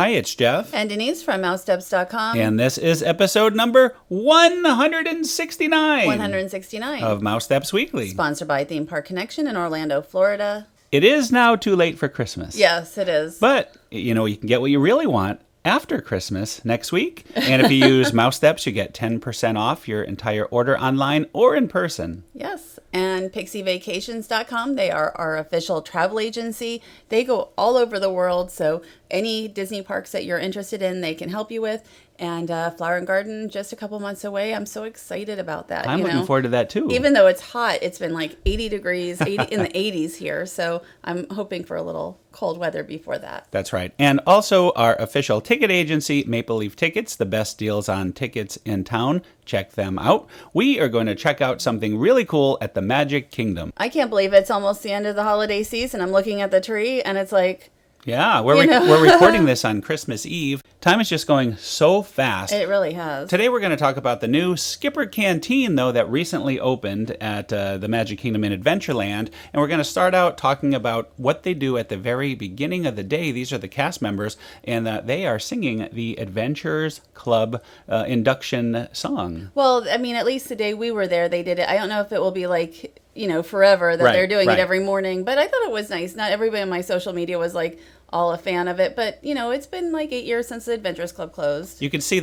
Hi, it's Jeff. And Denise from Mousesteps.com. And this is episode number 169. 169. Of Mousesteps Weekly. Sponsored by Theme Park Connection in Orlando, Florida. It is now too late for Christmas. Yes, it is. But, you can get what you really want after Christmas next week. And if you use Mousesteps, you get 10% off your entire order online or in person. Yes. And PixieVacations.com, they are our official travel agency. They go all over the world, so any Disney parks that you're interested in, they can help you with. And Flower and Garden, just a couple months away. I'm so excited about that. I'm looking forward to that, too. Even though it's hot, it's been like 80 degrees, 80 in the 80s here. So I'm hoping for a little cold weather before that. That's right. And also our official ticket agency, Maple Leaf Tickets, the best deals on tickets in town. Check them out. We are going to check out something really cool at the Magic Kingdom. I can't believe it's almost the end of the holiday season. I'm looking at the tree and it's like... Yeah, we're recording this on Christmas Eve. Time is just going so fast. It really has. Today we're going to talk about the new Skipper Canteen, though, that recently opened at the Magic Kingdom in Adventureland. And we're going to start out talking about what they do at the very beginning of the day. These are the cast members, and they are singing the Adventurers Club induction song. Well, I mean, at least the day we were there, they did it. I don't know if it will be like... forever that they're doing it every morning. But I thought it was nice. Not everybody on my social media was like all a fan of it. But, it's been like 8 years since the Adventurers Club closed. You can see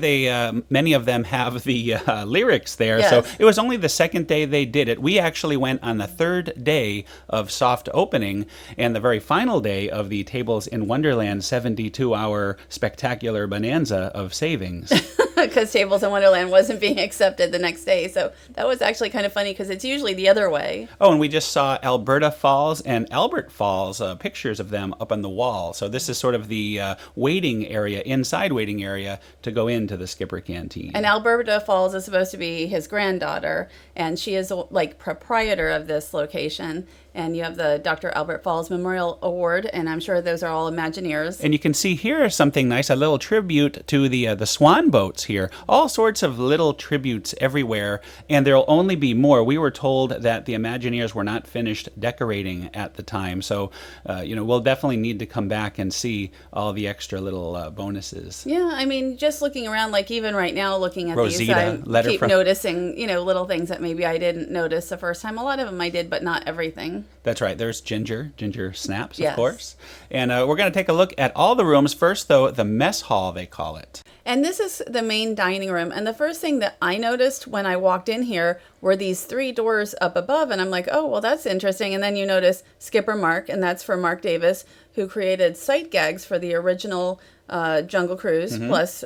many of them have the lyrics there. Yes. So it was only the second day they did it. We actually went on the third day of soft opening and the very final day of the Tables in Wonderland 72-hour spectacular bonanza of savings. Because Tables in Wonderland wasn't being accepted the next day. So that was actually kind of funny because it's usually the other way. Oh, and we just saw Alberta Falls and Albert Falls, pictures of them up on the wall. So this is sort of the inside waiting area to go into the Skipper Canteen. And Alberta Falls is supposed to be his granddaughter, and she is like proprietor of this location. And you have the Dr. Albert Falls Memorial Award, and I'm sure those are all Imagineers. And you can see here something nice, a little tribute to the swan boats here. All sorts of little tributes everywhere, and there'll only be more. We were told that the Imagineers were not finished decorating at the time, so we'll definitely need to come back and see all the extra little bonuses. Yeah, I mean, just looking around, like even right now, looking at Rosita, these, I keep noticing, little things that maybe I didn't notice the first time. A lot of them I did, but not everything. That's right. There's Ginger Snaps, yes. Of course. And we're going to take a look at all the rooms. First, though, the mess hall, they call it. And this is the main dining room. And the first thing that I noticed when I walked in here were these 3 doors up above. And I'm like, oh, well, that's interesting. And then you notice Skipper Mark, and that's for Mark Davis, who created sight gags for the original Jungle Cruise. Mm-hmm. Plus,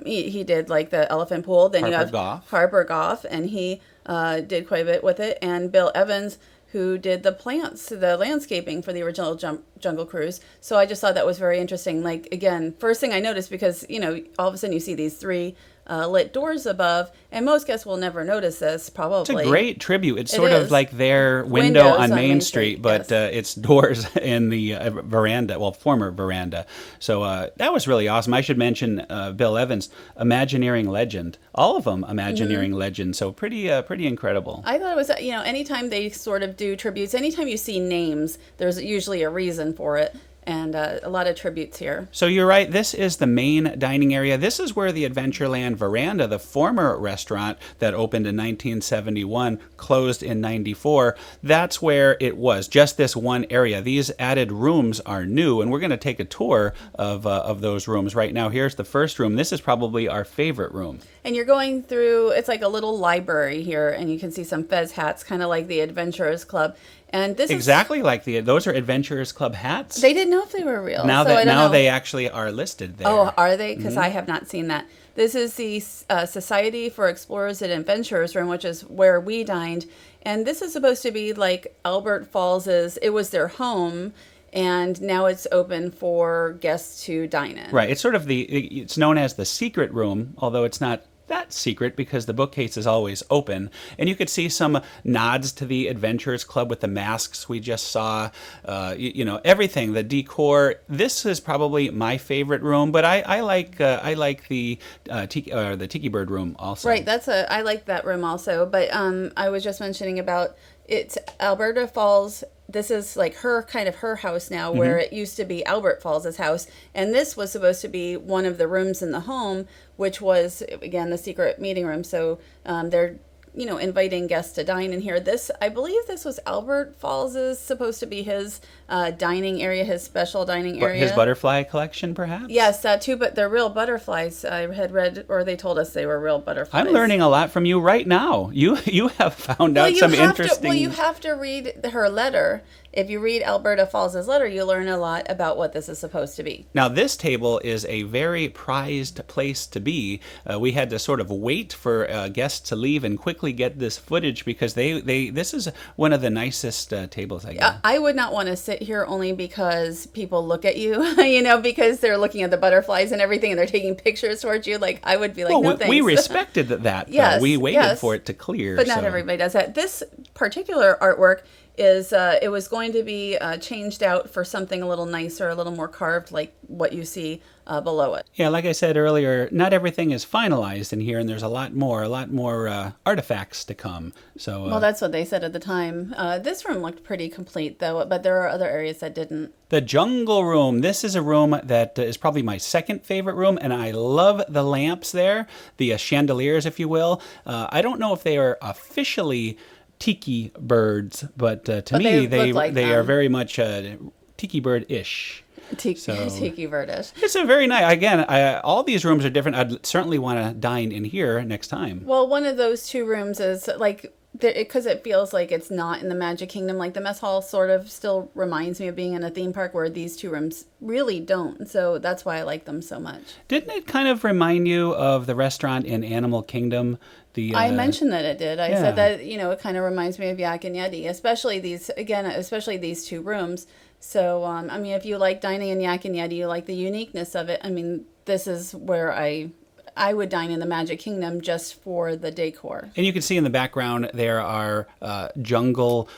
he did like the elephant pool. Then you have Harper Goff, and he did quite a bit with it. And Bill Evans, who did the plants, the landscaping for the original Jungle Cruise. So I just thought that was very interesting. Like, again, first thing I noticed, because, all of a sudden you see these 3 lit doors above, and most guests will never notice this, probably. It's a great tribute. It's sort of like their window on Main Street, but yes. It's doors in the veranda, former veranda. So that was really awesome. I should mention Bill Evans, Imagineering legend. All of them Imagineering legend. So pretty incredible. I thought it was, anytime they sort of do tributes, anytime you see names, there's usually a reason for it. And a lot of tributes here. So you're right. This is the main dining area. This is where the Adventureland Veranda, the former restaurant that opened in 1971, closed in 94. That's where it was, just this one area. These added rooms are new, and we're going to take a tour of those rooms right now. Here's the first room. This is probably our favorite room. And you're going through, it's like a little library here, and you can see some Fez hats, kind of like the Adventurers Club. And this exactly like those are Adventurers Club hats. They didn't know if they were real. Now they actually are listed there. Oh, are they? Because I have not seen that. This is the Society for Explorers and Adventurers room, which is where we dined. And this is supposed to be like Albert Falls's. It was their home, and now it's open for guests to dine in. Right. It's sort of it's known as the secret room, although it's not that secret because the bookcase is always open. And you could see some nods to the Adventurers Club with the masks we just saw, everything, the decor. This is probably my favorite room, but I like the Tiki Bird room also. Right, I like that room also. But I was just mentioning about it's Alberta Falls this is like her house now, where it used to be Albert Falls' house. And this was supposed to be one of the rooms in the home, which was, again, the secret meeting room. So they're, inviting guests to dine in here. I believe this was Albert Falls' supposed to be his dining area, his special dining area. His butterfly collection, perhaps? Yes, that too, but they're real butterflies. I had read, or they told us they were real butterflies. I'm learning a lot from you right now. You have found out some interesting... you have to read her letter. If you read Alberta Falls' letter, you learn a lot about what this is supposed to be. Now, this table is a very prized place to be. We had to sort of wait for guests to leave and quickly get this footage because this is one of the nicest tables, I guess. I would not want to sit here only because people look at you, because they're looking at the butterflies and everything and they're taking pictures towards you. Like, I would be like, no thanks. We respected that. Yes, we waited for it to clear. But not everybody does that. This particular artwork is it was going to be changed out for something a little nicer, a little more carved, like what you see below it. Yeah, like I said earlier, not everything is finalized in here, and there's a lot more artifacts to come. So well, that's what they said at the time. This room looked pretty complete, though, but there are other areas that didn't. The Jungle Room. This is a room that is probably my second favorite room, and I love the lamps there, the chandeliers, if you will. I don't know if they are officially tiki birds, but to me they are very much tiki bird-ish. Tiki bird-ish. It's a very nice, again, all these rooms are different. I'd certainly want to dine in here next time. Well, one of those two rooms is like, because it feels like it's not in the Magic Kingdom. Like the mess hall sort of still reminds me of being in a theme park, where these two rooms really don't. So that's why I like them so much. Didn't it kind of remind you of the restaurant in Animal Kingdom? I mentioned that it did. I said that, it kind of reminds me of Yak and Yeti, especially these two rooms. So, if you like dining in Yak and Yeti, you like the uniqueness of it. This is where I would dine in the Magic Kingdom just for the decor. And you can see in the background there are jungle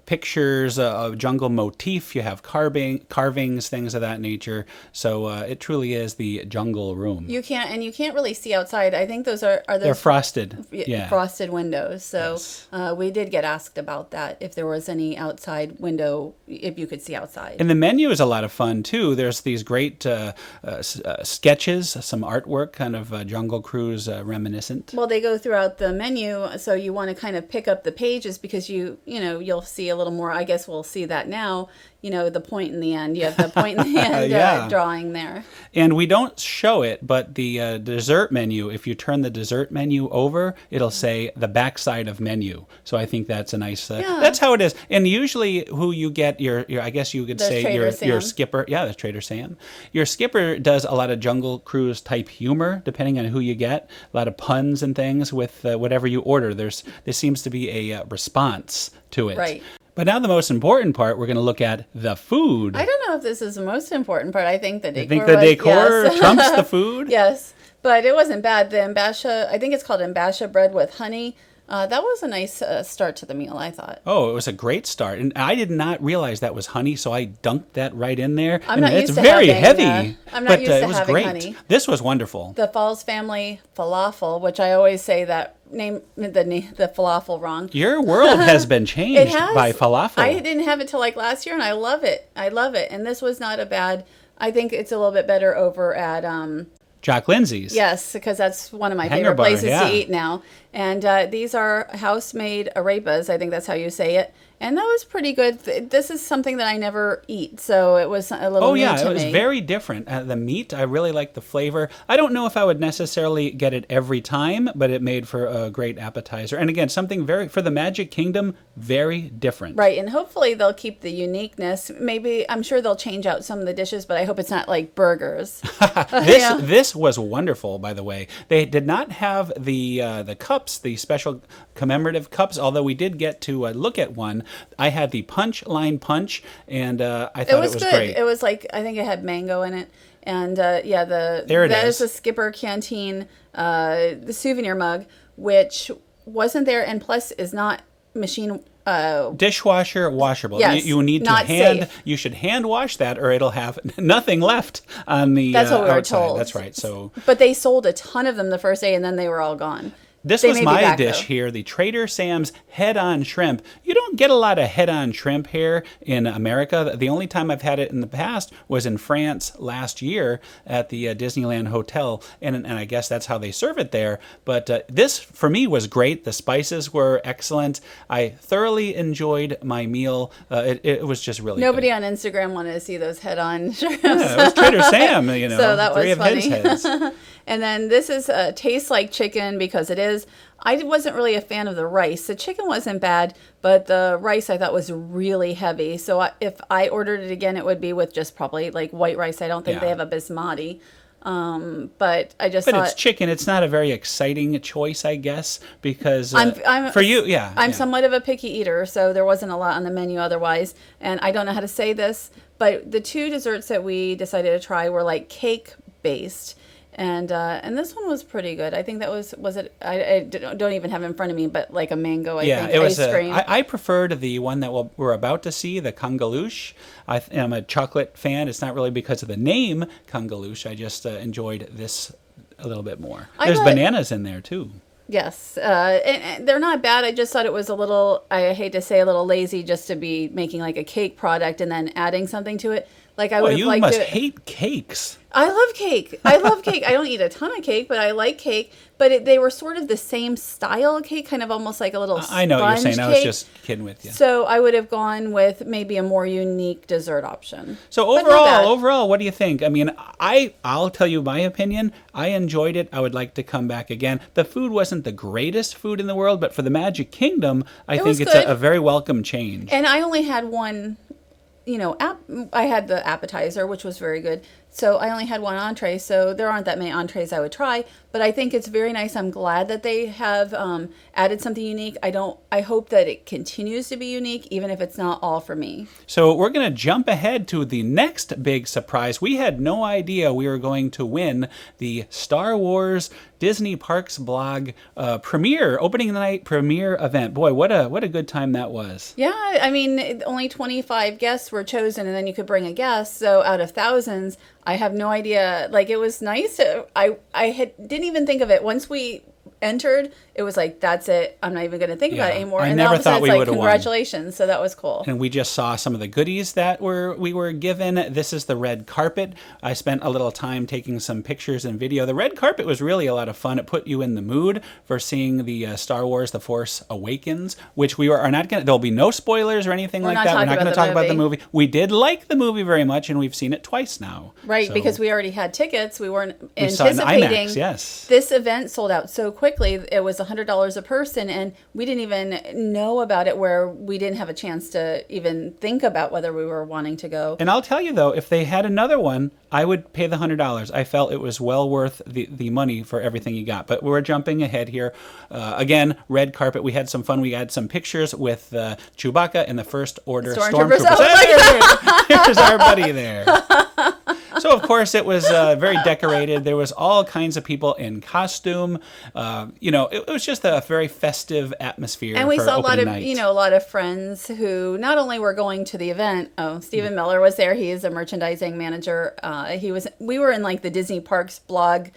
pictures, jungle motif. You have carvings, things of that nature. So it truly is the Jungle Room. You can't really see outside. I think they're frosted. Frosted windows. So yes. We did get asked about that, if there was any outside window, if you could see outside. And the menu is a lot of fun too. There's these great sketches, some artwork, kind of Jungle Cruise reminiscent. Well, they go throughout the menu, so you want to kind of pick up the pages because you'll see a little more. I guess we'll see that now. The point in the end. You have the point in the end drawing there. And we don't show it, but the dessert menu, if you turn the dessert menu over, it'll say the backside of menu. So I think that's a nice, that's how it is. And usually who you get, your I guess you could say your skipper. Yeah, that's Trader Sam. Your skipper does a lot of Jungle Cruise type humor, depending on who you get. A lot of puns and things with whatever you order. There seems to be a response to it. Right. But now the most important part, we're going to look at the food. I don't know if this is the most important part. I think the decor. You think the decor trumps the food? Yes, but it wasn't bad. The ambasha, I think it's called ambasha bread with honey. That was a nice start to the meal, I thought. Oh, it was a great start. And I did not realize that was honey, so I dunked that right in there. I'm not used to very having, heavy. I'm not used to it was having great. Honey. This was wonderful. The Falls family falafel, which I always say that the falafel wrong. Your world has been changed by falafel. I didn't have it till like last year, and I love it. And this was not a bad. I think it's a little bit better over at Jock Lindsay's. Yes, because that's one of my favorite places to eat now. And these are house-made arepas. I think that's how you say it. And that was pretty good. This is something that I never eat, so it was a little new to me. It was very different. The meat, I really liked the flavor. I don't know if I would necessarily get it every time, but it made for a great appetizer. And again, something for the Magic Kingdom, very different. Right, and hopefully they'll keep the uniqueness. Maybe, I'm sure they'll change out some of the dishes, but I hope it's not like burgers. This was wonderful, by the way. They did not have the cups, the special commemorative cups, although we did get to look at one. I had the Punchline Punch, and I thought it was good. Great. It was like, I think it had mango in it. And that is a Skipper Canteen, the souvenir mug, which wasn't there, and plus is not machine dishwasher washable. Yes, you need to safe. You should hand wash that, or it'll have nothing left on the That's what we were outside. told. That's right. So, but they sold a ton of them the first day, and then they were all gone. This was my dish here, the Trader Sam's head-on shrimp. You don't don't get a lot of head-on shrimp here in America. The only time I've had it in the past was in France last year at the Disneyland Hotel, and I guess that's how they serve it there. But this, for me, was great. The spices were excellent. I thoroughly enjoyed my meal. It was just really Nobody good. on Instagram wanted to see those head-on shrimps. Yeah, it was Trader Sam, So that three was of his funny. heads. And then this is tastes like chicken because it is. I wasn't really a fan of the rice. The chicken wasn't bad, but the rice I thought was really heavy. So if I ordered it again, it would be with just probably like white rice. I don't think they have a basmati. But I just thought it's chicken. It's not a very exciting choice, I guess, because I'm for you, yeah. I'm somewhat of a picky eater, so there wasn't a lot on the menu otherwise. And I don't know how to say this, but the two desserts that we decided to try were like cake based. And this one was pretty good. I think that was it? I don't even have it in front of me, but like a mango, I think, it was ice cream. I preferred the one that we're about to see, the Kangaloosh. I am a chocolate fan. It's not really because of the name Kangaloosh. I just enjoyed this a little bit more. There's bananas in there too. Yes, and they're not bad. I just thought it was a little, I hate to say a little lazy just to be making like a cake product and then adding something to it. Like I would have liked you must to, hate cakes. I love cake. I love cake. I don't eat a ton of cake, but I like cake. But they were sort of the same style of cake, kind of almost like a little sponge I know what you're saying. cake. I was just kidding with you. So I would have gone with maybe a more unique dessert option. So overall, what do you think? I mean, I'll tell you my opinion. I enjoyed it. I would like to come back again. The food wasn't the greatest food in the world, but for the Magic Kingdom, I think it's a very welcome change. And I only had one, I had the appetizer, which was very good. So I only had one entree, so there aren't that many entrees I would try. But I think it's very nice. I'm glad that they have added something unique. I hope that it continues to be unique, even if it's not all for me. So we're going to jump ahead to the next big surprise. We had no idea we were going to win the Star Wars Disney Parks blog opening night premiere event. Boy, what a good time that was. Yeah, I mean, only 25 guests were chosen, and then you could bring a guest. So out of thousands, I have no idea. Like, it was nice. Didn't even think of it. Once we entered, it was like, that's it. I'm not even going to think about it anymore. I and never all of a sudden, thought we it's like, would have won. congratulations. So that was cool. And we just saw some of the goodies that we were given. This is the red carpet. I spent a little time taking some pictures and video. The red carpet was really a lot of fun. It put you in the mood for seeing the Star Wars The Force Awakens, which we are not going to, there'll be no spoilers or anything like that. We're not going to talk about the movie. We did like the movie very much, and we've seen it twice now. Right, So because we already had tickets. We weren't we saw it in anticipating. IMAX, yes. This event sold out so quickly. It was $100 a person, and we didn't even know about it, where we didn't have a chance to even think about whether we were wanting to go. And I'll tell you, though, if they had another one, I would pay the $100. I felt it was well worth the money for everything you got. But we're jumping ahead here. Again, red carpet. We had some fun. We had some pictures with Chewbacca and the First Order Stormtroopers. Oh, Here's our buddy there. So, of course, it was very decorated. There was all kinds of people in costume. It was just a very festive atmosphere. And we saw a lot of friends who not only were going to the event. Oh, Stephen Miller was there. He is a merchandising manager. We were in like the Disney Parks blog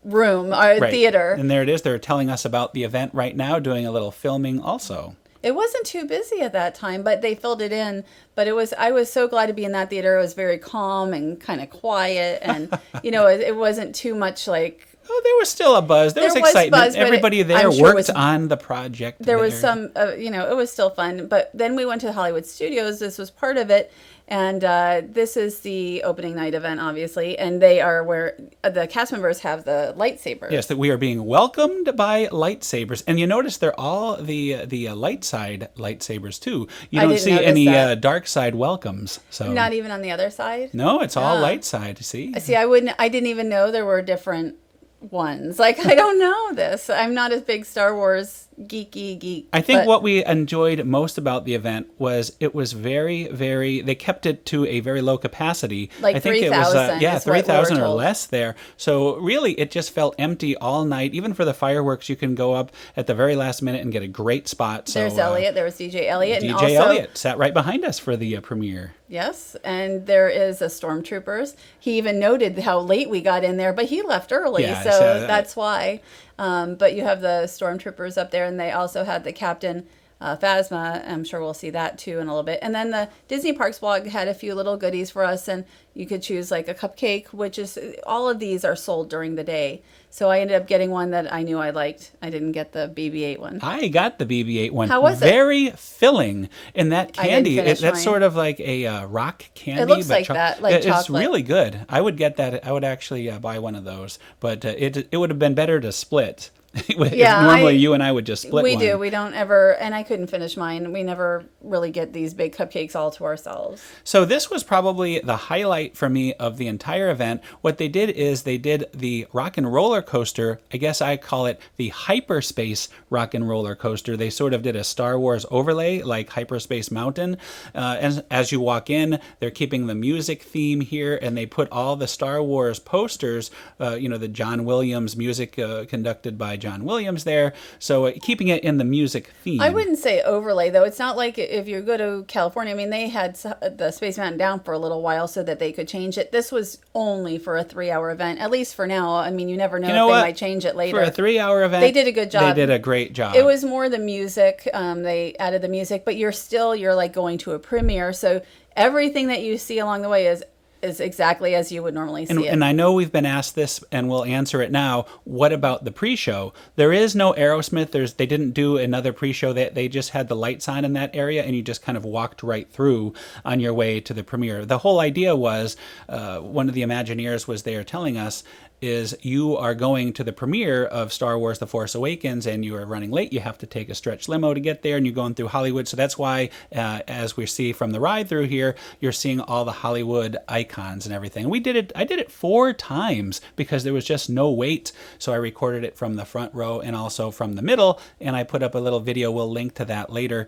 room, our theater. And there it is. They're telling us about the event right now, doing a little filming also. It wasn't too busy at that time, but they filled it in. But I was so glad to be in that theater. It was very calm and kind of quiet. And, it wasn't too much like... Oh, there was still a buzz. There was excitement. Buzz, everybody there worked on the project. There was some, it was still fun. But then we went to the Hollywood Studios. This was part of it. And this is the opening night event, obviously. And they are where the cast members have the lightsabers. Yes, that we are being welcomed by lightsabers. And you notice they're all the light side lightsabers, too. You don't see any dark side welcomes. So not even on the other side? No, it's all light side, see? See, I didn't even know there were different ones. Like, I don't know this. I'm not a big Star Wars geek. I think what we enjoyed most about the event was it was very, very, they kept it to a very low capacity. Like 3,000. 3,000 or less there. So really, it just felt empty all night. Even for the fireworks, you can go up at the very last minute and get a great spot. So, there's Elliot. There was DJ Elliot. DJ Elliot sat right behind us for the premiere. Yes, and there is a Stormtroopers. He even noted how late we got in there, but he left early, so that's why. But you have the Stormtroopers up there, and they also had the captain Phasma. I'm sure we'll see that too in a little bit. And then the Disney Parks blog had a few little goodies for us, and you could choose like a cupcake, which is, all of these are sold during the day. So I ended up getting one that I knew I liked. I didn't get the BB-8 one. I got the BB-8 one. How was it? Very filling. And that candy, finish that's mine. sort of like a rock candy. It looks but like that, like It's chocolate. really good. I would get that. I would actually buy one of those. But it would have been better to split. Yeah, Normally you and I would just split We one. do. We don't ever, and I couldn't finish mine. We never really get these big cupcakes all to ourselves. So this was probably the highlight for me of the entire event. What they did is they did the rock and roller coaster. I guess I call it the Hyperspace rock and roller coaster. They sort of did a Star Wars overlay like Hyperspace Mountain. As you walk in, they're keeping the music theme here, and they put all the Star Wars posters, the John Williams music conducted by John Williams there. So keeping it in the music theme. I wouldn't say overlay, though. It's not like if you go to California, I mean, they had the Space Mountain down for a little while so that they could change it. This was only for a 3-hour event, at least for now. I mean, you never know if they might change it later. For a 3-hour event, they did a good job. They did a great job. It was more the music. They added the music, but you're like going to a premiere. So everything that you see along the way is exactly as you would normally see it. And I know we've been asked this, and we'll answer it now. What about the pre-show? There is no Aerosmith. They didn't do another pre-show. They just had the lights on in that area, and you just kind of walked right through on your way to the premiere. The whole idea was, one of the Imagineers was there telling us, is you are going to the premiere of Star Wars The Force Awakens and you are running late. You have to take a stretch limo to get there, and you're going through Hollywood. So that's why, as we see from the ride through here, you're seeing all the Hollywood icons and everything. We did it. I did it 4 times because there was just no wait. So I recorded it from the front row and also from the middle, and I put up a little video. We'll link to that later,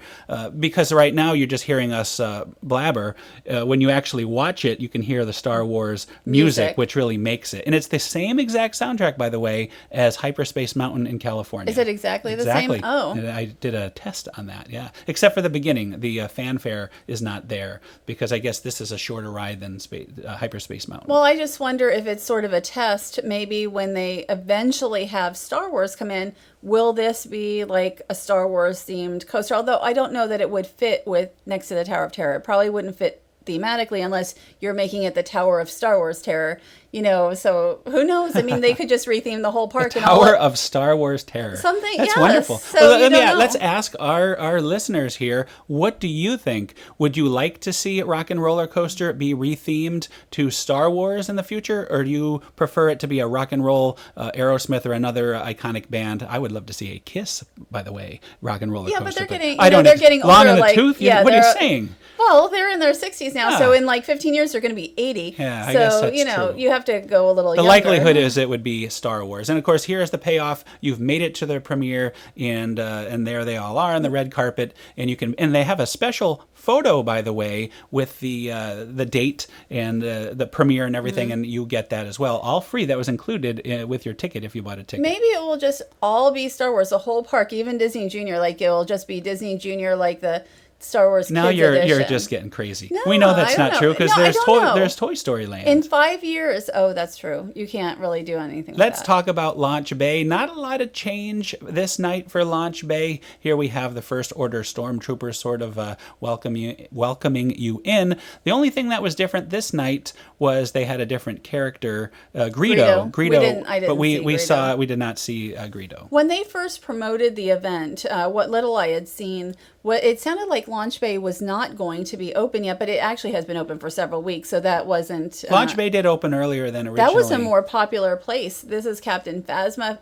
because right now you're just hearing us blabber. When you actually watch it, you can hear the Star Wars music, which really makes it. And it's the same exact soundtrack, by the way, as Hyperspace Mountain in California. Is it exactly the same? Oh. And I did a test on that, yeah. Except for the beginning. The fanfare is not there because I guess this is a shorter ride than Hyperspace Mountain. Well, I just wonder if it's sort of a test. Maybe when they eventually have Star Wars come in, will this be like a Star Wars themed coaster? Although I don't know that it would fit with next to the Tower of Terror. It probably wouldn't fit thematically unless you're making it the Tower of Star Wars Terror, so who knows? I mean, they could just retheme the whole park. The Tower of Star Wars Terror. Something, That's yes. wonderful. So Well, let's ask our listeners here, what do you think? Would you like to see Rock and Roller Coaster be rethemed to Star Wars in the future, or do you prefer it to be a rock and roll Aerosmith or another iconic band? I would love to see a Kiss, by the way, Rock and Roller Yeah, Coaster. but they're getting, they're getting long older. in the Like, tooth? yeah, What are you saying? Well, they're in their 60s now, so in like 15 years they're going to be 80. Yeah, I so, guess that's true. You have to go a little The younger. likelihood is it would be Star Wars. And of course, here's the payoff. You've made it to the premiere, and there they all are on the red carpet, and they have a special photo, by the way, with the date and the premiere and everything, and you get that as well, all free. That was included with your ticket if you bought a ticket. Maybe it will just all be Star Wars, the whole park, even Disney Junior. Like it will just be Disney Junior, like the Star Wars Now Kids you're edition. just getting crazy. No, we know that's I don't not know. true because No, I don't know. there's Toy Story Land. In 5 years, oh, that's true. You can't really do anything. Let's with that. talk about Launch Bay. Not a lot of change this night for Launch Bay. Here we have the First Order Stormtroopers sort of welcoming you in. The only thing that was different this night was they had a different character, Greedo. I didn't we see Greedo. saw we did not see Greedo. When they first promoted the event, what little I had seen, it sounded like Launch Bay was not going to be open yet, but it actually has been open for several weeks, so that wasn't... Launch Bay did open earlier than originally. That was a more popular place. This is Captain Phasma.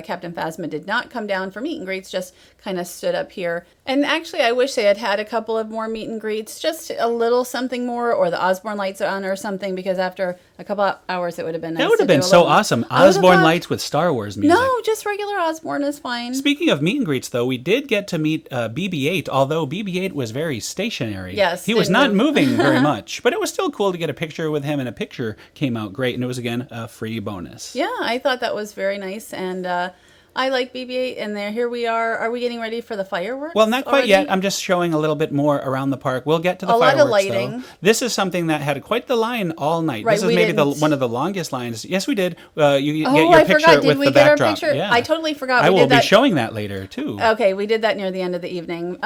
Captain Phasma did not come down for meet and greets, just kind of stood up here. And actually, I wish they had had a couple of more meet and greets, just a little something more, or the Osborne lights on or something, because after a couple of hours, it would have been nice. That would have to been do a so little- awesome. I would've Osborne thought- lights with Star Wars music. No, just regular Osborne is fine. Speaking of meet and greets, though, we did get to meet BB-8, although BB-8 was very stationary. Yes, he was didn't not move. moving very much, but it was still cool to get a picture with him, and a picture came out great, and it was, again, a free bonus. Yeah, I thought that was very nice, and I like BB-8, and here we are. Are we getting ready for the fireworks? Well, not quite already? yet. I'm just showing a little bit more around the park. We'll get to the A lot fireworks, of lighting. though. This is something that had quite the line all night. Right, this is we maybe didn't. one of the longest lines. Yes, we did. You get Oh, your I picture forgot. Did with we the get our backdrop. picture? Yeah. I totally forgot. I We will did be that. showing that later, too. Okay, we did that near the end of the evening.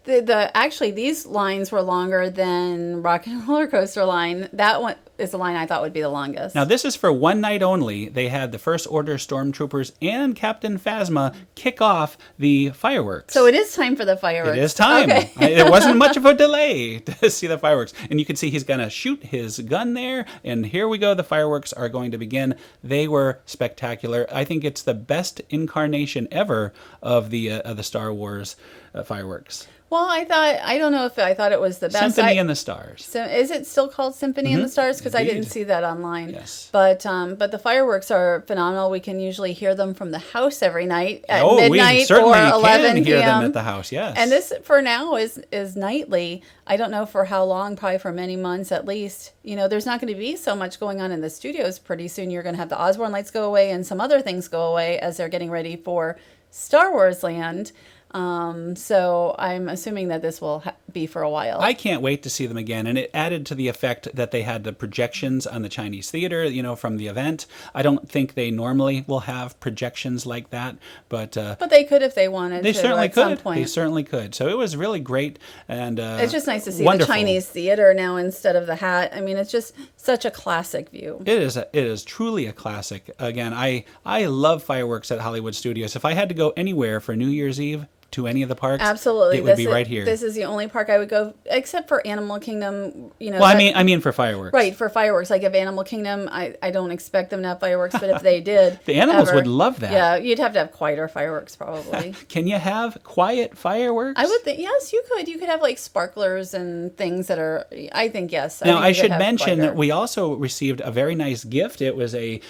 Actually, these lines were longer than Rock and Roller Coaster line. That one is the line I thought would be the longest. Now, this is for one night only. They had the First Order Stormtroopers and Captain Phasma kick off the fireworks. So it is time for the fireworks. It is time. Okay. It wasn't much of a delay to see the fireworks. And you can see he's going to shoot his gun there. And here we go. The fireworks are going to begin. They were spectacular. I think it's the best incarnation ever of the Star Wars fireworks. Well, I don't know if I thought it was the best. Symphony in the Stars. So is it still called Symphony in the Stars? Because I didn't Indeed. see that online. Yes. But the fireworks are phenomenal. We can usually hear them from the house every night at We midnight certainly or 11 can hear p.m. them at the house, yes. And this, for now, is nightly. I don't know for how long, probably for many months at least. There's not going to be so much going on in the studios pretty soon. You're going to have the Osborne lights go away and some other things go away as they're getting ready for Star Wars Land. So I'm assuming that this will be for a while. I can't wait to see them again. And it added to the effect that they had the projections on the Chinese theater, from the event. I don't think they normally will have projections like that, but they could if they wanted they to certainly at some could. point. They certainly could. So it was really great. And It's just nice to see wonderful. the Chinese theater now instead of the hat. I mean, it's just such a classic view. It is truly a classic. Again, I love fireworks at Hollywood Studios. If I had to go anywhere for New Year's Eve, to any of the parks, Absolutely, it would be right here. This is the only park I would go, except for Animal Kingdom. Well, I mean for fireworks, right? For fireworks, like if Animal Kingdom, I don't expect them to have fireworks, but if they did, the animals would love that. Yeah, you'd have to have quieter fireworks probably. Can you have quiet fireworks? I would think yes, you could. You could have like sparklers and things that are. I think yes. Now I think you could should have mention quieter. that we also received a very nice gift. It was a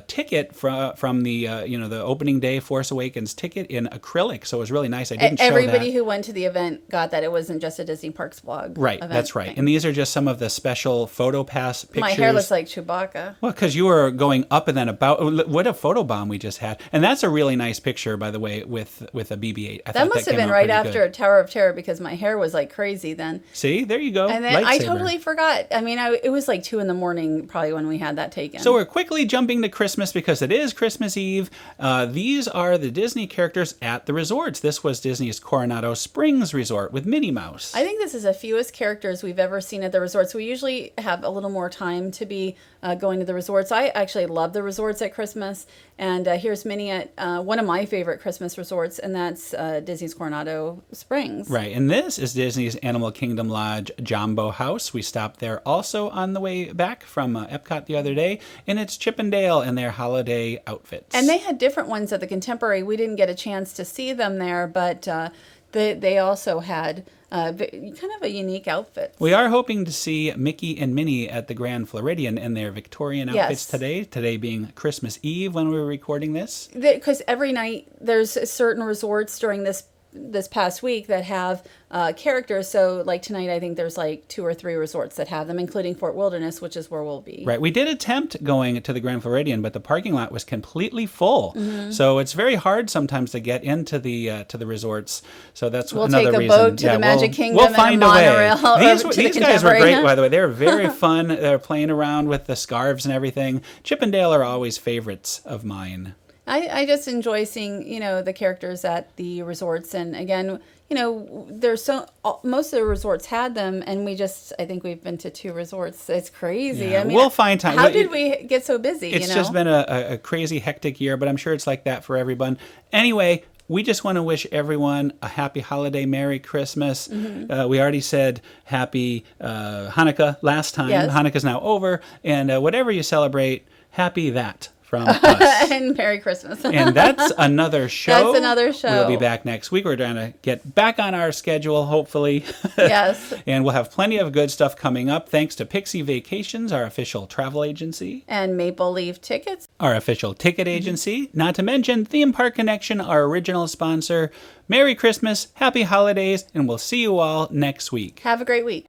ticket from the the opening day Force Awakens ticket in acrylic, so it was really nice. I didn't show that. Everybody who went to the event got that. It wasn't just a Disney Parks blog. Right, event that's right. thing. And these are just some of the special photo pass pictures. My hair looks like Chewbacca. Well, because you were going up and then about. What a photo bomb we just had. And that's a really nice picture, by the way, with a BB-8. That must have been right after Tower of Terror because my hair was like crazy then. See, there you go. And then I Lightsaber. totally forgot. I mean, it was like 2 a.m. probably when we had that taken. So we're quickly jumping to Christmas because it is Christmas Eve. These are the Disney characters at the resorts. This was Disney's Coronado Springs Resort with Minnie Mouse. I think this is the fewest characters we've ever seen at the resorts. We usually have a little more time to be going to the resorts. I actually love the resorts at Christmas. And here's Minnie at one of my favorite Christmas resorts, and that's Disney's Coronado Springs. Right, and this is Disney's Animal Kingdom Lodge Jumbo House. We stopped there also on the way back from Epcot the other day, and it's Chip and Dale in their holiday outfits. And they had different ones at the Contemporary. We didn't get a chance to see them there, but they also had kind of a unique outfit. We are hoping to see Mickey and Minnie at the Grand Floridian in their Victorian outfits today being Christmas Eve when we were recording this. Because every night there's certain resorts during this past week that have characters. So like tonight, I think there's like 2 or 3 resorts that have them, including Fort Wilderness, which is where we'll be. Right. We did attempt going to the Grand Floridian, but the parking lot was completely full. Mm-hmm. So it's very hard sometimes to get into the resorts. So that's We'll another take a reason. boat to the Magic Kingdom We'll and find a a way. monorail over to the These guys were Contemporary. great, by the way. They were very fun. They're playing around with the scarves and everything. Chip and Dale are always favorites of mine. I just enjoy seeing, the characters at the resorts. And again, there's most of the resorts had them, and I think we've been to 2 resorts. It's crazy. Yeah, I mean, we'll find time. How did we get so busy? It's just been a crazy, hectic year, but I'm sure it's like that for everyone. Anyway, we just want to wish everyone a happy holiday, Merry Christmas. Mm-hmm. We already said happy Hanukkah last time. Yes. Hanukkah's now over, and whatever you celebrate, happy that from us. And Merry Christmas. And that's another show. That's another show. We'll be back next week. We're trying to get back on our schedule, hopefully. Yes. And we'll have plenty of good stuff coming up, thanks to Pixie Vacations, our official travel agency. And Maple Leaf Tickets. Our official ticket agency. Not to mention Theme Park Connection, our original sponsor. Merry Christmas, Happy Holidays, and we'll see you all next week. Have a great week.